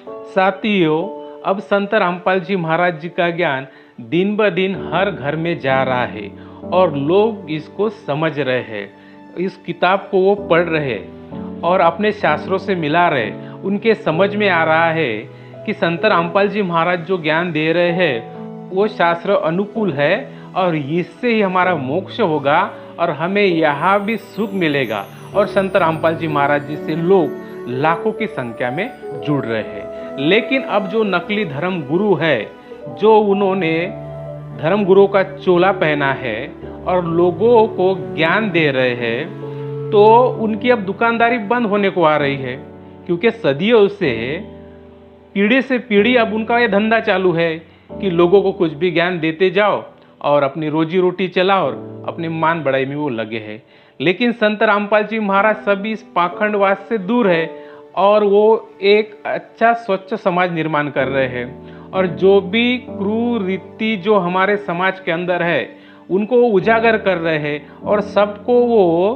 साथियों, अब संत रामपाल जी महाराज जी का ज्ञान दिन ब दिन हर घर में जा रहा है और लोग इसको समझ रहे हैं। इस किताब को वो पढ़ रहे और अपने शास्त्रों से मिला रहे। उनके समझ में आ रहा है कि संत रामपाल जी महाराज जो ज्ञान दे रहे हैं वो शास्त्र अनुकूल है और इससे ही हमारा मोक्ष होगा और हमें यहाँ भी सुख मिलेगा। और संत रामपाल जी महाराज जी से लोग लाखों की संख्या में जुड़ रहे हैं। लेकिन अब जो नकली धर्म गुरु है, जो उन्होंने धर्म गुरु का चोला पहना है और लोगों को ज्ञान दे रहे हैं, तो उनकी अब दुकानदारी बंद होने को आ रही है। क्योंकि सदियों से पीढ़ी से पीढ़ी अब उनका ये धंधा चालू है कि लोगों को कुछ भी ज्ञान देते जाओ और अपनी रोजी रोटी चलाओ और अपने मान बढ़ाई में वो लगे हैं। लेकिन संत रामपाल जी महाराज सभी इस पाखंडवाद से दूर है और वो एक अच्छा स्वच्छ समाज निर्माण कर रहे हैं। और जो भी कुरीति जो हमारे समाज के अंदर है उनको उजागर कर रहे हैं और सबको वो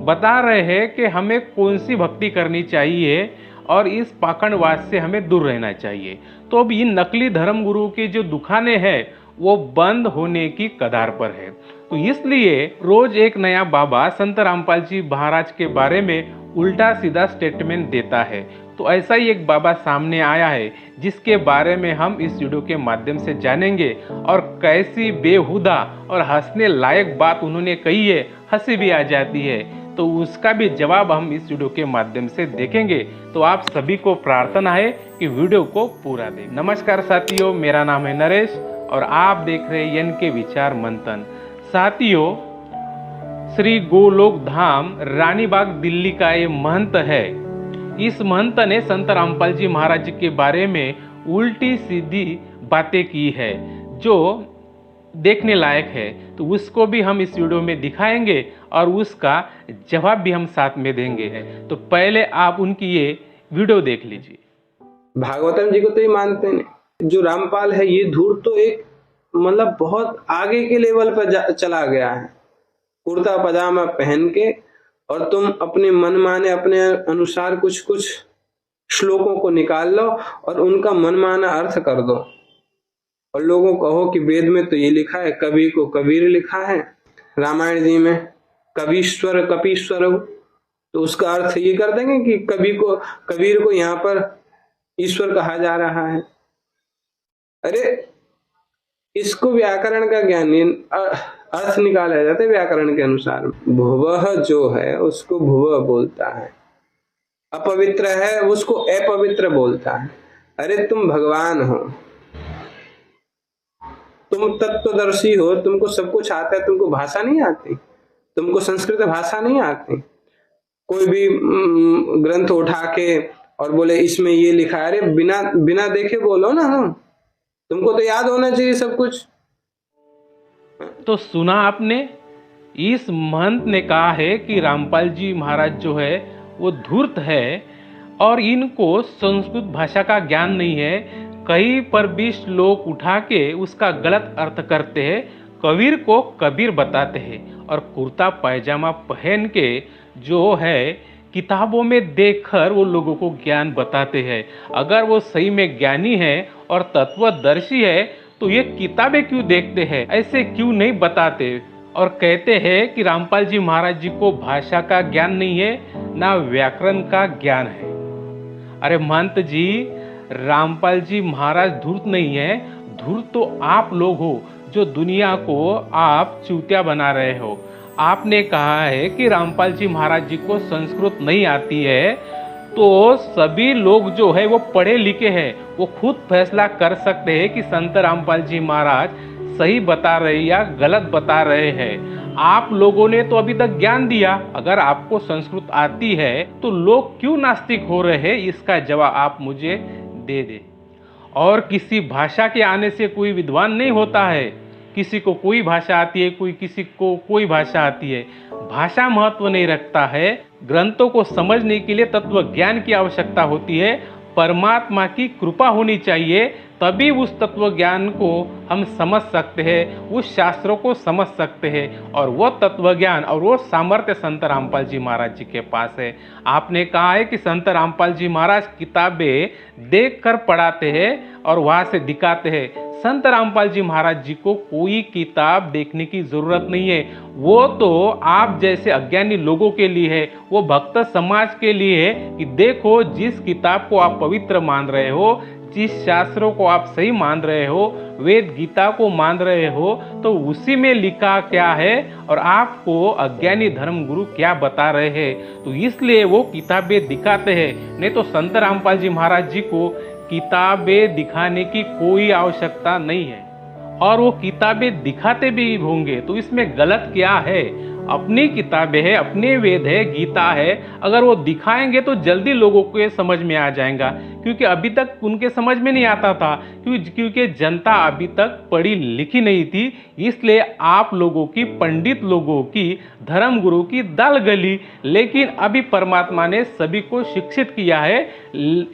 बता रहे हैं कि हमें कौन सी भक्ति करनी चाहिए और इस पाखंडवाद से हमें दूर रहना चाहिए। तो अब इन नकली धर्म गुरु की जो दुकानें हैं वो बंद होने की कगार पर है। तो इसलिए रोज एक नया बाबा संत रामपाल जी महाराज के बारे में उल्टा सीधा स्टेटमेंट देता है। तो ऐसा ही एक बाबा सामने आया है जिसके बारे में हम इस वीडियो के माध्यम से जानेंगे और कैसी बेहुदा और हंसने लायक बात उन्होंने कही है, हंसी भी आ जाती है। तो उसका भी जवाब हम इस वीडियो के माध्यम से देखेंगे। तो आप सभी को प्रार्थना है कि वीडियो को पूरा दें। नमस्कार साथियों, मेरा नाम है नरेश और आप देख रहे हैं एनके विचार मंथन। साथियों, श्री गोलोक धाम रानीबाग दिल्ली का ये महंत है। इस महंत ने संत रामपाल जी महाराज जी के बारे में उल्टी सीधी बातें की है जो देखने लायक है। तो उसको भी हम इस वीडियो में दिखाएंगे और उसका जवाब भी हम साथ में देंगे। तो पहले आप उनकी ये वीडियो देख लीजिए। भागवतम जी को तो ये मानते नहीं। जो रामपाल है ये धूर्त तो एक मतलब बहुत आगे के लेवल पर चला गया है। कुर्ता पजामा पहन के और तुम अपने मन माने अपने अनुसार कुछ कुछ श्लोकों को निकाल लो और उनका मनमाना अर्थ कर दो और लोगों को कहो कि वेद में तो ये लिखा है, कवि को कबीर लिखा है, रामायण जी में कवीश्वर कपीश्वर, तो उसका अर्थ ये कर देंगे कि कबीर को यहाँ पर ईश्वर कहा जा रहा है। अरे इसको व्याकरण का ज्ञान अर्थ निकाला जाता है व्याकरण के अनुसार। भुवः जो है उसको भुव बोलता है, अपवित्र है उसको अपवित्र बोलता है। अरे तुम भगवान हो, तुम तत्वदर्शी हो, तुमको सब कुछ आता है, तुमको भाषा नहीं आती, तुमको संस्कृत भाषा नहीं आती। कोई भी ग्रंथ उठा के और बोले इसमें ये लिखा है, अरे बिना देखे बोलो ना, तुमको तो याद होना चाहिए सब कुछ। तो सुना आपने, इस महंत ने कहा है कि रामपाल जी महाराज जो है वो धूर्त है और इनको संस्कृत भाषा का ज्ञान नहीं है। कहीं पर भी श्लोक उठा के उसका गलत अर्थ करते हैं, कबीर को कबीर बताते हैं और कुर्ता पैजामा पहन के जो है किताबों में देखकर वो लोगों को ज्ञान बताते हैं। अगर वो सही में ज्ञानी है और तत्वदर्शी है तो ये किताबें क्यों देखते हैं, ऐसे क्यों नहीं बताते और कहते हैं कि रामपाल जी महाराज जी को भाषा का ज्ञान नहीं है ना व्याकरण का ज्ञान है। अरे महंत जी, रामपाल जी महाराज धूर्त नहीं है, धूर्त तो आप लोग हो जो दुनिया को आप चूतिया बना रहे हो। आपने कहा है कि रामपाल जी महाराज जी को संस्कृत नहीं आती है, तो सभी लोग जो है वो पढ़े लिखे हैं, वो खुद फैसला कर सकते हैं कि संत रामपाल जी महाराज सही बता रहे या गलत बता रहे हैं। आप लोगों ने तो अभी तक ज्ञान दिया, अगर आपको संस्कृत आती है तो लोग क्यों नास्तिक हो रहे हैं, इसका जवाब आप मुझे दे दे। और किसी भाषा के आने से कोई विद्वान नहीं होता है। किसी को कोई भाषा आती है, किसी को कोई भाषा आती है। भाषा महत्व नहीं रखता है। ग्रंथों को समझने के लिए तत्व ज्ञान की आवश्यकता होती है परमात्मा की कृपा होनी चाहिए, तभी उस तत्व ज्ञान को हम समझ सकते हैं, उस शास्त्रों को समझ सकते हैं। और वो तत्व ज्ञान और वो सामर्थ्य संत रामपाल जी महाराज जी के पास है। आपने कहा है कि संत रामपाल जी महाराज किताबें देख कर पढ़ाते हैं और वहाँ से दिखाते हैं। संत रामपाल जी महाराज जी को कोई किताब देखने की जरूरत नहीं है। वो तो आप जैसे अज्ञानी लोगों के लिए है, वो भक्त समाज के लिए है कि देखो, जिस किताब को आप पवित्र मान रहे हो, जिस शास्त्रों को आप सही मान रहे हो, वेद गीता को मान रहे हो, तो उसी में लिखा क्या है और आपको अज्ञानी धर्म गुरु क्या बता रहे हैं। तो इसलिए वो किताबें दिखाते हैं। नहीं तो संत रामपाल जी महाराज जी को किताबें दिखाने की कोई आवश्यकता नहीं है। और वो किताबें दिखाते भी होंगे तो इसमें गलत क्या है? अपनी किताबें है, अपने वेद है, गीता है, अगर वो दिखाएंगे तो जल्दी लोगों को ये समझ में आ जाएगा। क्योंकि अभी तक उनके समझ में नहीं आता था, क्योंकि जनता अभी तक पढ़ी लिखी नहीं थी। इसलिए आप लोगों की, पंडित लोगों की, धर्म गुरु की दाल गली। लेकिन अभी परमात्मा ने सभी को शिक्षित किया है,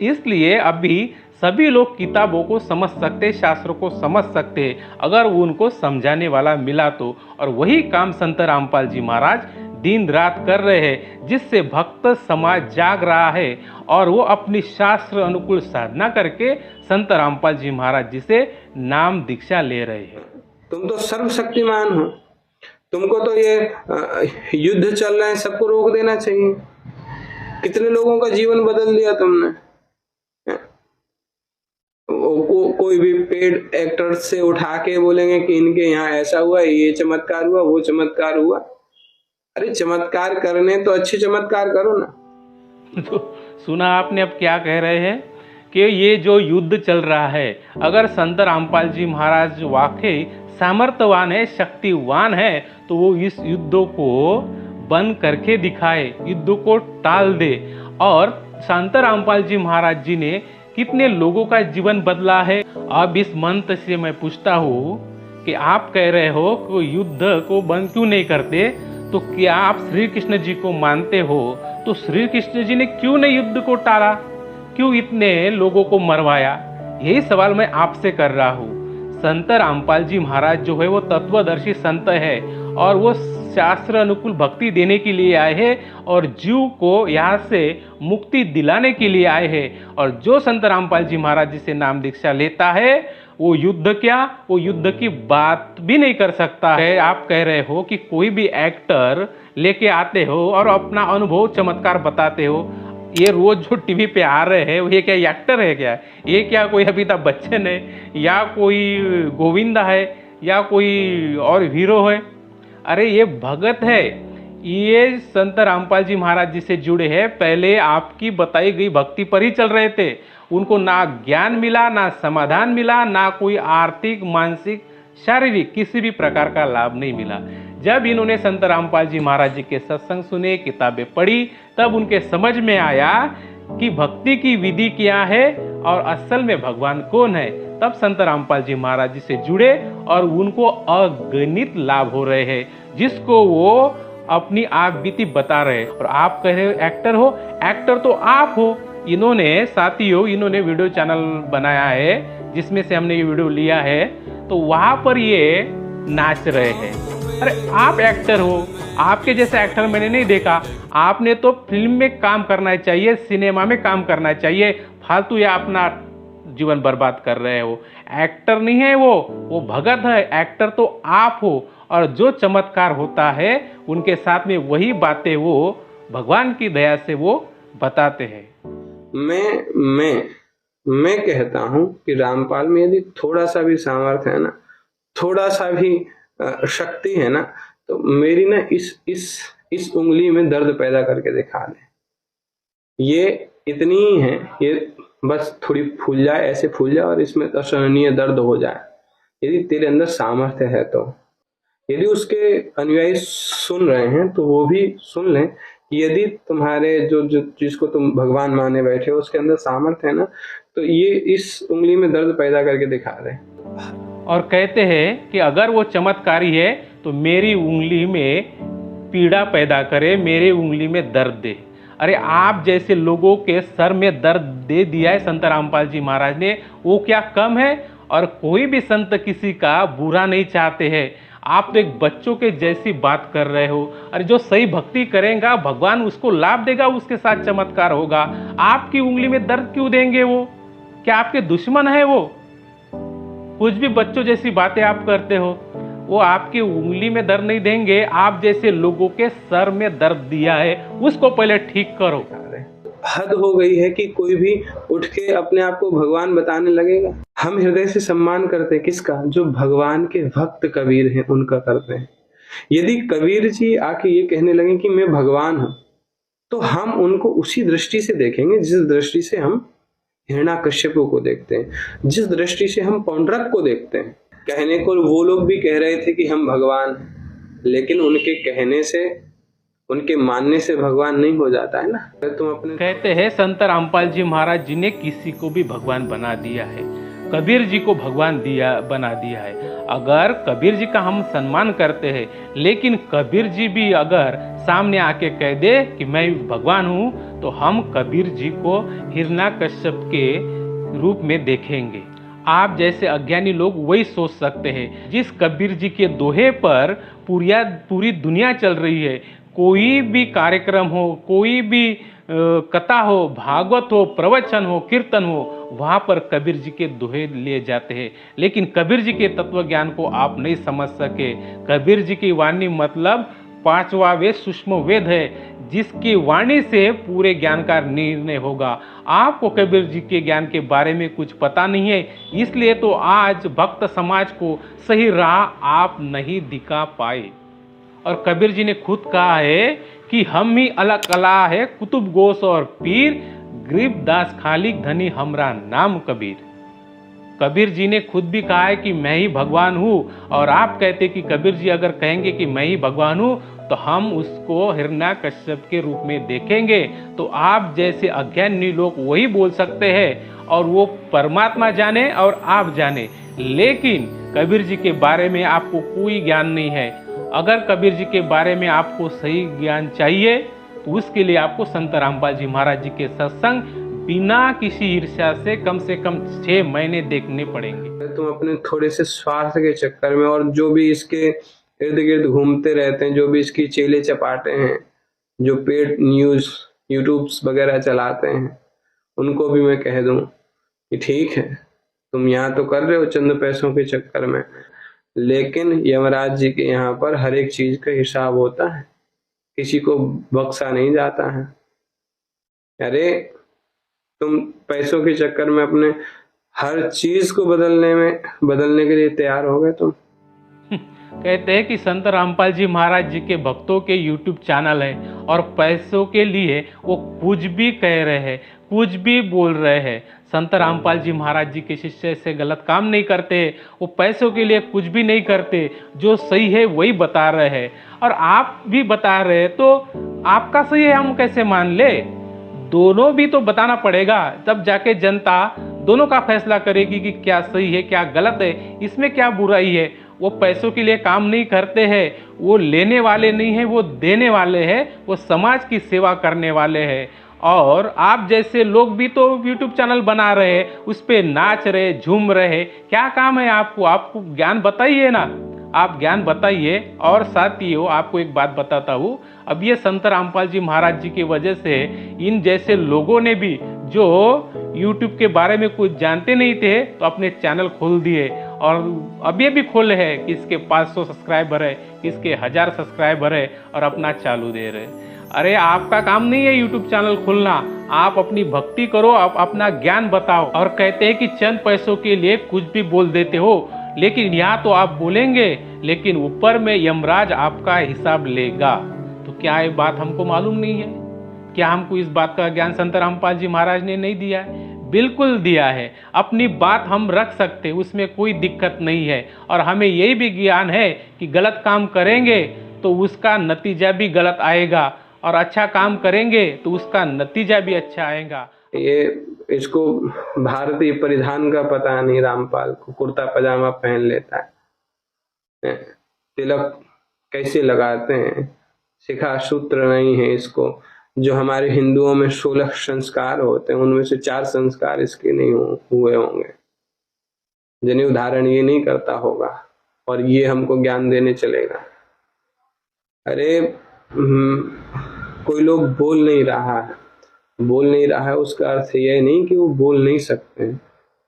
इसलिए अभी सभी लोग किताबों को समझ सकते, शास्त्रों को समझ सकते हैं, अगर उनको समझाने वाला मिला तो। और वही काम संत रामपाल जी महाराज दिन रात कर रहे हैं, जिससे भक्त समाज जाग रहा है और वो अपनी शास्त्र अनुकूल साधना करके संत रामपाल जी महाराज जी से नाम दीक्षा ले रहे हैं। तुम तो सर्वशक्तिमान हो, तुमको तो ये युद्ध चल रहे हैं, सबको रोक देना चाहिए। कितने लोगों का जीवन बदल दिया तुमने। कोई भी पेड एक्टर से उठा के बोलेंगे कि इनके यहाँ ऐसा हुआ, ये चमत्कार हुआ, वो चमत्कार हुआ। अरे चमत्कार करने तो अच्छे चमत्कार करो ना। तो सुना आपने अब क्या कह रहे हैं कि ये जो युद्ध चल रहा है, अगर संत रामपाल जी महाराज वाकई सामर्थ्यवान है, शक्तिवान है, तो वो इस युद्ध को बंद करके दिखाए, युद्ध को टाल दे। और संत रामपाल जी महाराज जी ने कितने लोगों का जीवन बदला है। अब इस मंत्र से मैं पूछता हूँ कि आप कह रहे हो कि युद्ध को बंद क्यों नहीं करते, तो क्या आप श्री कृष्ण जी को मानते हो? तो श्री कृष्ण जी ने क्यों नहीं युद्ध को टाला, क्यों इतने लोगों को मरवाया? यही सवाल मैं आपसे कर रहा हूँ। संत रामपाल जी महाराज जो है वो तत्वदर्शी संत है और वो शास्त्र अनुकूल भक्ति देने के लिए आए हैं और जीव को यहाँ से मुक्ति दिलाने के लिए आए हैं। और जो संत रामपाल जी महाराज जी से नाम दीक्षा लेता है, वो युद्ध क्या, वो युद्ध की बात भी नहीं कर सकता है। आप कह रहे हो कि कोई भी एक्टर लेके आते हो और अपना अनुभव चमत्कार बताते हो। ये रोज जो टीवी पे आ रहे हैं, ये क्या एक्टर है क्या? ये क्या कोई अमिताभ बच्चन है, या कोई गोविंदा है, या कोई और हीरो है? अरे ये भगत है, ये संत रामपाल जी महाराज जी से जुड़े हैं। पहले आपकी बताई गई भक्ति पर ही चल रहे थे। उनको ना ज्ञान मिला, ना समाधान मिला, ना कोई आर्थिक, मानसिक, शारीरिक किसी भी प्रकार का लाभ नहीं मिला। जब इन्होंने संत रामपाल जी महाराज जी के सत्संग सुने, किताबें पढ़ी, तब उनके समझ में आया कि भक्ति की विधि क्या है और असल में भगवान कौन है। तब संत रामपाल जी महाराज जी से जुड़े और उनको अगणित लाभ हो रहे हैं, जिसको वो अपनी आप बीती बता रहे हैं। और आप कह रहे हो एक्टर हो, एक्टर तो आप हो। इन्होंने साथियों, इन्होंने वीडियो चैनल बनाया है जिसमें से हमने ये वीडियो लिया है, तो वहां पर ये नाच रहे हैं। अरे आप एक्टर हो, आपके जैसे एक्टर मैंने नहीं देखा। आपने तो फिल्म में काम करना चाहिए, सिनेमा में काम करना चाहिए। फालतू या अपना जीवन बर्बाद कर रहे हो। एक्टर नहीं है वो भगत है। एक्टर तो आप हो। और जो चमत्कार होता है उनके साथ में वही बातें वो भगवान की दया से वो बताते हैं। मैं कहता हूं कि रामपाल में यदि थोड़ा सा भी सामर्थ्य है ना, थोड़ा सा भी शक्ति है ना, तो मेरी ना इस उंगली में दर्द पैदा करके दिखा दे। ये इतनी ही है, ये बस थोड़ी फूल जाए, ऐसे फूल जाए और इसमें असहनीय दर्द हो जाए। यदि तेरे अंदर सामर्थ्य है तो, यदि उसके अनुयायी सुन रहे हैं तो वो भी सुन लें कि यदि तुम्हारे जो जिसको तुम भगवान माने बैठे हो उसके अंदर सामर्थ्य है ना, तो ये इस उंगली में दर्द पैदा करके दिखा दे। और कहते हैं कि अगर वो चमत्कारी है तो मेरी उंगली में पीड़ा पैदा करे, मेरी उंगली में दर्द दे। अरे आप जैसे लोगों के सर में दर्द दे दिया है संत रामपाल जी महाराज ने, वो क्या कम है? और कोई भी संत किसी का बुरा नहीं चाहते हैं। आप तो एक बच्चों के जैसी बात कर रहे हो। अरे जो सही भक्ति करेगा भगवान उसको लाभ देगा, उसके साथ चमत्कार होगा। आपकी उंगली में दर्द क्यों देंगे? वो क्या आपके दुश्मन है? वो कुछ भी बच्चों जैसी बातें आप करते हो। वो आपकी उंगली में दर्द नहीं देंगे, आप जैसे लोगों के सर में दर्द दिया है उसको पहले ठीक करो। हद हो गई है कि कोई भी उठ के अपने आप को भगवान बताने लगेगा। हम हृदय से सम्मान करते हैं किसका? जो भगवान के भक्त कबीर हैं उनका करते हैं। यदि कबीर जी आके ये कहने लगे कि मैं भगवान हूं, तो हम उनको उसी दृष्टि से देखेंगे जिस दृष्टि से हम हिरण्याकश्यपु को देखते हैं, जिस दृष्टि से हम पौंड्रक को देखते हैं। कहने को वो लोग भी कह रहे थे कि हम भगवान, लेकिन उनके कहने से, उनके मानने से भगवान नहीं हो जाता है ना। तुम अपने कहते हैं संत रामपाल जी महाराज जी ने किसी को भी भगवान बना दिया है, कबीर जी को भगवान बना दिया है। अगर कबीर जी का हम सम्मान करते हैं, लेकिन कबीर जी भी अगर सामने आके कह दे कि मैं भगवान हूं, तो हम कबीर जी को हिरण्याकश्यप के रूप में देखेंगे। आप जैसे अज्ञानी लोग वही सोच सकते हैं। जिस कबीर जी के दोहे पर पूरी दुनिया चल रही है, कोई भी कार्यक्रम हो, कोई भी कथा हो, भागवत हो, प्रवचन हो, कीर्तन हो, वहाँ पर कबीर जी के दोहे लिए जाते हैं। लेकिन कबीर जी के तत्व ज्ञान को आप नहीं समझ सके। कबीर जी की वाणी मतलब पांचवा वेद सूक्ष्म वेद है, जिसकी वाणी से पूरे ज्ञान का निर्णय होगा। आपको कबीर जी के ज्ञान के बारे में कुछ पता नहीं है, इसलिए तो आज भक्त समाज को सही राह आप नहीं दिखा पाए। और कबीर जी ने खुद कहा है कि हम ही अलग कला है, कुतुब गोस और पीर, गरीब दास खालिक धनी हमरा नाम कबीर। कबीर जी ने खुद भी कहा है कि मैं ही भगवान हूँ, और आप कहते कि कबीर जी अगर कहेंगे कि मैं ही भगवान हूँ, तो हम उसको हिरण्याकश्यप के रूप में देखेंगे। तो आप जैसे अज्ञानी लोग वही बोल सकते हैं, और वो परमात्मा जाने और आप जाने, लेकिन कबीर जी के बारे में आपको कोई ज्ञान नहीं है। अगर कबीर जी के बारे में आपको सही ज्ञान चाहिए, तो उसके लिए आपको संत रामपाल जी महाराज जी के सत्संग बिना किसी ईर्ष्या से कम 6 महीने देखने पड़ेंगे। तुम अपने थोड़े से स्वार्थ के चक्कर में, और जो भी इसके इर्द गिर्द घूमते रहते हैं, जो भी इसकी चेले चपाटे हैं, जो पेड न्यूज यूट्यूब वगैरह चलाते हैं, उनको भी मैं कह दूं कि ठीक है, तुम यहाँ तो कर रहे हो चंद पैसों के चक्कर में, लेकिन यमराज जी के यहाँ पर हर एक चीज का हिसाब होता है, किसी को बख्शा नहीं जाता है। अरे तुम पैसों के चक्कर में अपने हर चीज को बदलने के लिए तैयार हो गए तुम। कहते हैं कि संत रामपाल जी महाराज जी के भक्तों के YouTube चैनल है, और पैसों के लिए वो कुछ भी कह रहे हैं, कुछ भी बोल रहे हैं। संत रामपाल जी महाराज जी के शिष्य से गलत काम नहीं करते, वो पैसों के लिए कुछ भी नहीं करते, जो सही है वही बता रहे हैं। और आप भी बता रहे हैं, तो आपका सही है हम कैसे मान ले? दोनों भी तो बताना पड़ेगा, तब जाके जनता दोनों का फैसला करेगी कि क्या सही है क्या गलत है, इसमें क्या बुराई है। वो पैसों के लिए काम नहीं करते हैं, वो लेने वाले नहीं हैं, वो देने वाले हैं, वो समाज की सेवा करने वाले हैं। और आप जैसे लोग भी तो YouTube चैनल बना रहे हैं, उस पर नाच रहे, झूम रहे, क्या काम है आपको? आपको ज्ञान बताइए ना, आप ज्ञान बताइए। और साथियों, आपको एक बात बताता हूँ, अब ये संत रामपाल जी महाराज जी की वजह से इन जैसे लोगों ने भी, जो YouTube के बारे में कुछ जानते नहीं थे, तो अपने चैनल खोल दिए, और अब ये भी खोले हैं कि इसके 500 सब्सक्राइबर है, इसके 1000 सब्सक्राइबर है, और अपना चालू दे रहे। अरे आपका काम नहीं है YouTube चैनल खोलना, आप अपनी भक्ति करो, आप अपना ज्ञान बताओ। और कहते हैं कि चंद पैसों के लिए कुछ भी बोल देते हो, लेकिन यहाँ तो आप बोलेंगे, लेकिन ऊपर में यमराज आपका हिसाब लेगा। तो क्या ये बात हमको मालूम नहीं है? क्या हमको इस बात का ज्ञान संत रामपाल जी महाराज ने नहीं दिया है? बिल्कुल दिया है। अपनी बात हम रख सकते हैं, उसमें कोई दिक्कत नहीं है। और हमें यही भी ज्ञान है कि गलत काम करेंगे तो उसका नतीजा भी गलत आएगा, और अच्छा काम करेंगे तो उसका नतीजा भी अच्छा आएगा। ये इसको भारतीय परिधान का पता नहीं, रामपाल को कुर्ता पजामा पहन लेता है, तिलक कैसे लगाते हैं, शिखा सूत्र नहीं है इसको, जो हमारे हिंदुओं में 16 संस्कार होते हैं, उनमें से 4 संस्कार इसके नहीं हुए होंगे। जनेऊ धारण ये नहीं करता होगा और ये हमको ज्ञान देने चलेगा। अरे कोई लोग बोल नहीं रहा है, उसका अर्थ यह नहीं कि वो बोल नहीं सकते,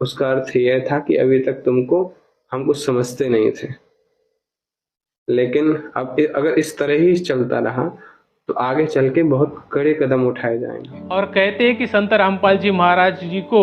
उसका अर्थ यह था कि अभी तक हमको समझते नहीं थे। लेकिन अब अगर इस तरह ही चलता रहा तो आगे चल के बहुत कड़े कदम उठाए जाएंगे। और कहते हैं कि संत रामपाल जी महाराज जी को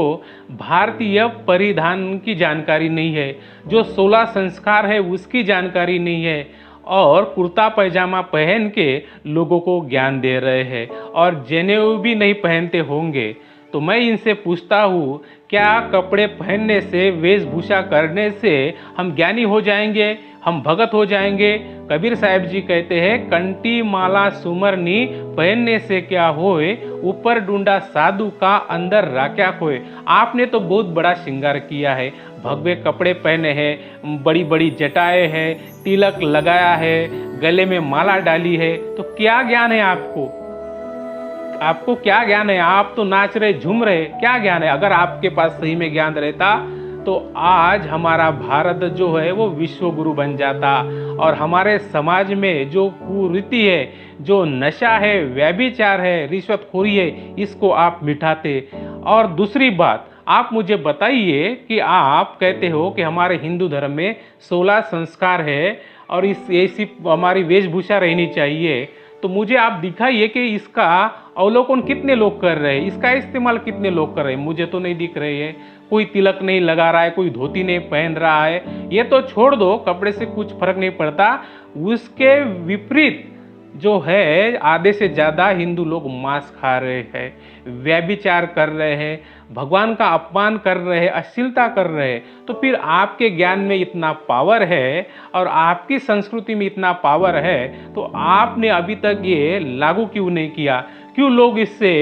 भारतीय परिधान की जानकारी नहीं है, जो 16 संस्कार है उसकी जानकारी नहीं है, और कुर्ता पैजामा पहन के लोगों को ज्ञान दे रहे हैं और जनेऊ भी नहीं पहनते होंगे। तो मैं इनसे पूछता हूँ, क्या कपड़े पहनने से, वेशभूषा करने से हम ज्ञानी हो जाएंगे, हम भगत हो जाएंगे? कबीर साहब जी कहते हैं, कंटी माला सुमरनी पहनने से क्या होए, ऊपर डूंडा साधु का अंदर राख्या खोए। आपने तो बहुत बड़ा श्रृंगार किया है, भगवे कपड़े पहने हैं, बड़ी बड़ी जटाएं हैं, तिलक लगाया है, गले में माला डाली है, तो क्या ज्ञान है आपको? आपको क्या ज्ञान है? आप तो नाच रहे, झूम रहे, क्या ज्ञान है? अगर आपके पास सही में ज्ञान रहता तो आज हमारा भारत जो है वो विश्व गुरु बन जाता, और हमारे समाज में जो कुरीति है, जो नशा है, व्यभिचार है, रिश्वतखोरी है, इसको आप मिटाते। और दूसरी बात, आप मुझे बताइए कि आप कहते हो कि हमारे हिंदू धर्म में 16 संस्कार है और इस ऐसी हमारी वेशभूषा रहनी चाहिए, तो मुझे आप दिखाइए कि इसका अवलोकन कितने लोग कर रहे हैं, इसका इस्तेमाल कितने लोग कर रहे हैं। मुझे तो नहीं दिख रहे हैं। कोई तिलक नहीं लगा रहा है, कोई धोती नहीं पहन रहा है, ये तो छोड़ दो, कपड़े से कुछ फर्क नहीं पड़ता। उसके विपरीत जो है, आधे से ज़्यादा हिंदू लोग मांस खा रहे हैं, व्यभिचार कर रहे हैं, भगवान का अपमान कर रहे हैं, अश्लीलता कर रहे हैं। तो फिर आपके ज्ञान में इतना पावर है और आपकी संस्कृति में इतना पावर है, तो आपने अभी तक ये लागू क्यों नहीं किया? क्यों लोग इससे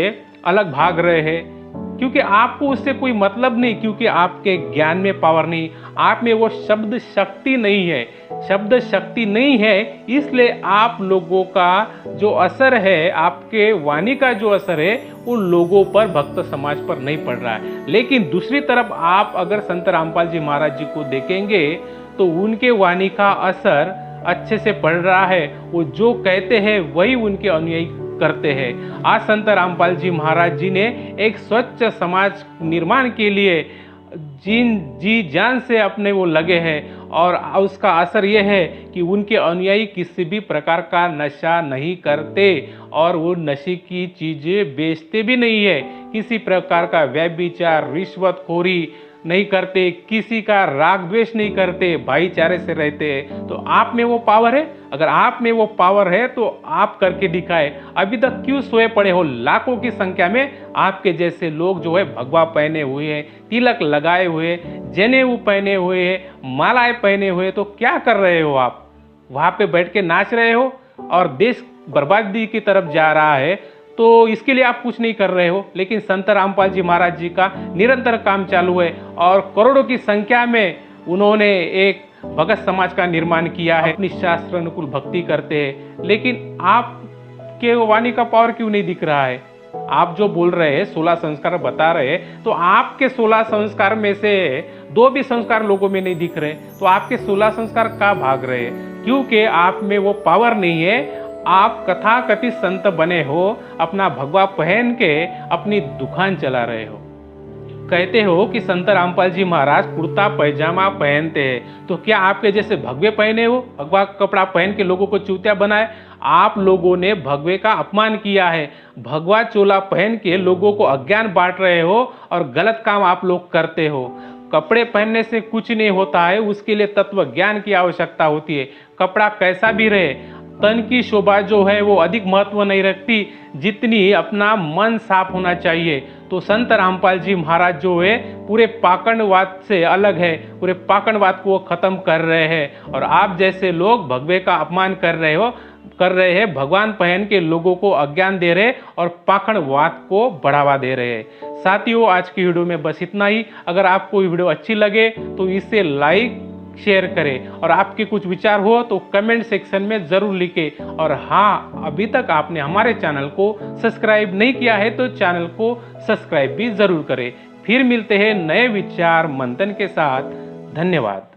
अलग भाग रहे हैं? क्योंकि आपको उससे कोई मतलब नहीं, क्योंकि आपके ज्ञान में पावर नहीं, आप में वो शब्द शक्ति नहीं है। शब्द शक्ति नहीं है, इसलिए आप लोगों का जो असर है, आपके वाणी का जो असर है, वो लोगों पर, भक्त समाज पर नहीं पड़ रहा है। लेकिन दूसरी तरफ आप अगर संत रामपाल जी महाराज जी को देखेंगे तो उनके वाणी का असर अच्छे से पड़ रहा है। वो जो कहते हैं वही उनके अनुयायी करते हैं। आज संत रामपाल जी महाराज जी ने एक स्वच्छ समाज निर्माण के लिए जी जान से अपने वो लगे हैं, और उसका असर यह है कि उनके अनुयायी किसी भी प्रकार का नशा नहीं करते और वो नशे की चीज़ें बेचते भी नहीं है, किसी प्रकार का व्यभिचार, रिश्वतखोरी नहीं करते, किसी का राग द्वेष नहीं करते, भाईचारे से रहते हैं। तो आप में वो पावर है? अगर आप में वो पावर है तो आप करके दिखाए। अभी तक क्यों सोए पड़े हो? लाखों की संख्या में आपके जैसे लोग जो है भगवा पहने हुए हैं, तिलक लगाए हुए, जनेऊ पहने हुए हैं, मालाएं पहने हुए, तो क्या कर रहे हो आप? वहाँ पे बैठ के नाच रहे हो और देश बर्बादी की तरफ जा रहा है, तो इसके लिए आप कुछ नहीं कर रहे हो। लेकिन संत रामपाल जी महाराज जी का निरंतर काम चालू है और करोड़ों की संख्या में उन्होंने एक भगत समाज का निर्माण किया है, अपनी शास्त्र अनुकूल भक्ति करते हैं। लेकिन आपके वाणी का पावर क्यों नहीं दिख रहा है? आप जो बोल रहे हैं 16 संस्कार बता रहे हैं, तो आपके 16 संस्कार में से 2 भी संस्कार लोगों में नहीं दिख रहे, तो आपके 16 संस्कार कहाँ भाग रहे हैं? क्योंकि आप में वो पावर नहीं है। आप कथाकथित संत बने हो, अपना भगवा पहन के अपनी दुकान चला रहे हो। कहते हो कि संत रामपाल जी महाराज कुर्ता पैजामा पहनते हैं, तो क्या आपके जैसे भगवे पहने हो, भगवा कपड़ा पहन के लोगों को चूतिया बनाए? आप लोगों ने भगवे का अपमान किया है, भगवा चोला पहन के लोगों को अज्ञान बांट रहे हो और गलत काम आप लोग करते हो। कपड़े पहनने से कुछ नहीं होता है, उसके लिए तत्व ज्ञान की आवश्यकता होती है। कपड़ा कैसा भी रहे, तन की शोभा जो है वो अधिक महत्व नहीं रखती जितनी अपना मन साफ होना चाहिए। तो संत रामपाल जी महाराज जो है पूरे पाखंडवाद से अलग है, पूरे पाखंडवाद को खत्म कर रहे हैं, और आप जैसे लोग भगवे का अपमान कर रहे हैं, भगवान पहन के लोगों को अज्ञान दे रहे और पाखंडवाद को बढ़ावा दे रहे हैं। साथियों, आज की वीडियो में बस इतना ही। अगर आपको वीडियो अच्छी लगे तो इसे लाइक शेयर करें और आपके कुछ विचार हो तो कमेंट सेक्शन में ज़रूर लिखें। और हाँ, अभी तक आपने हमारे चैनल को सब्सक्राइब नहीं किया है तो चैनल को सब्सक्राइब भी ज़रूर करें। फिर मिलते हैं नए विचार मंथन के साथ। धन्यवाद।